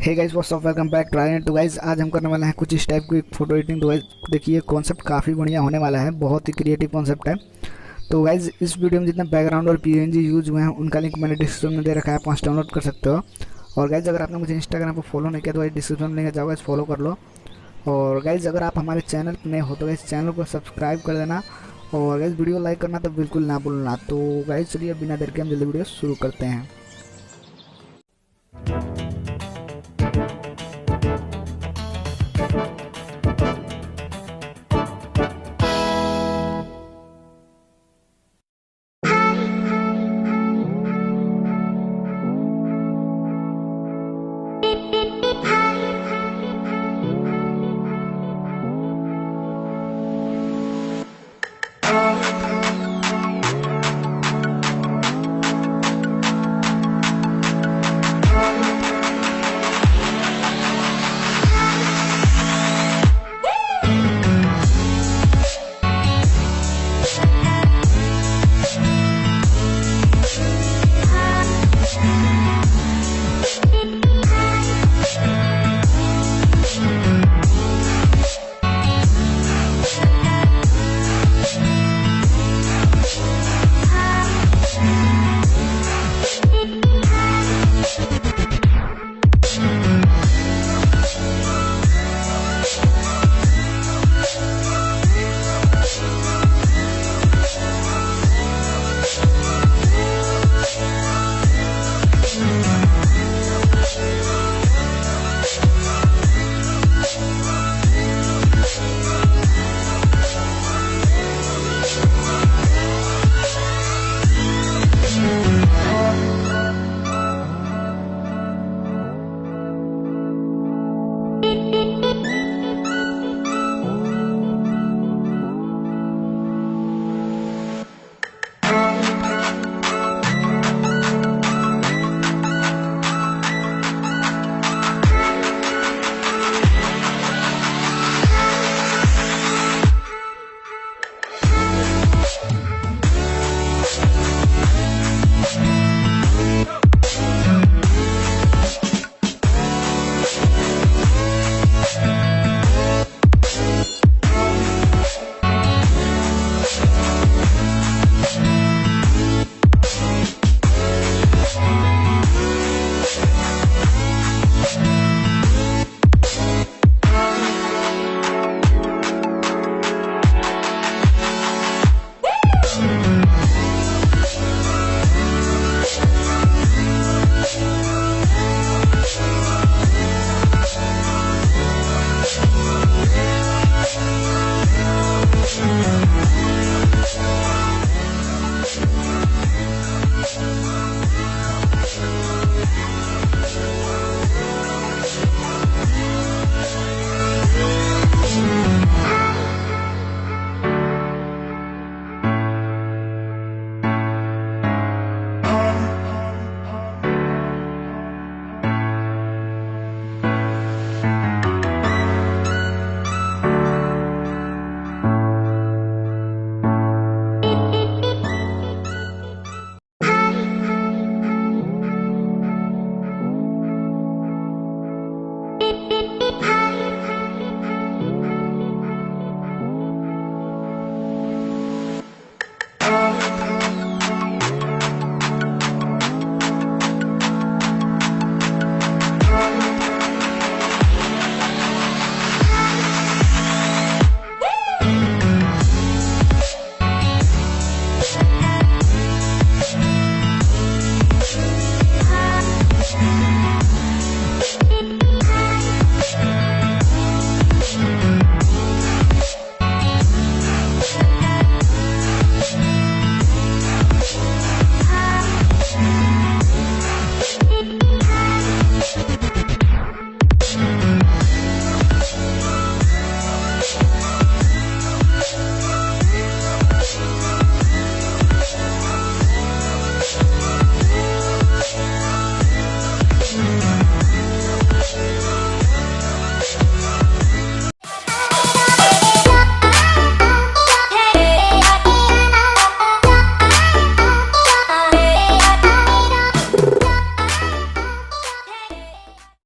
Hey guys what's up, welcome back to guys. आज हम करने वाले हैं कुछ इस टाइप की फोटो एडिटिंग। तो गाइस देखिए, कॉन्सेप्ट काफ़ी बढ़िया होने वाला है, बहुत ही क्रिएटिव कॉन्सेप्ट है। तो गाइस इस वीडियो में जितना बैकग्राउंड और पीएनजी यूज हुए हैं उनका लिंक मैंने डिस्क्रिप्शन में दे रखा है, आप वहाँ से डाउनलोड कर सकते हो। और गाइस अगर आपने मुझे इंस्टाग्राम पर फॉलो नहीं किया तो डिस्क्रिप्शन में जाओ गाइस, फॉलो कर लो। और गाइस अगर आप हमारे चैनल पर नए हो तो गाइस चैनल को सब्सक्राइब कर देना, और गाइस वीडियो लाइक करना तो बिल्कुल ना भूलना। तो गाइस चलिए बिना देर के हम जल्दी वीडियो शुरू करते हैं।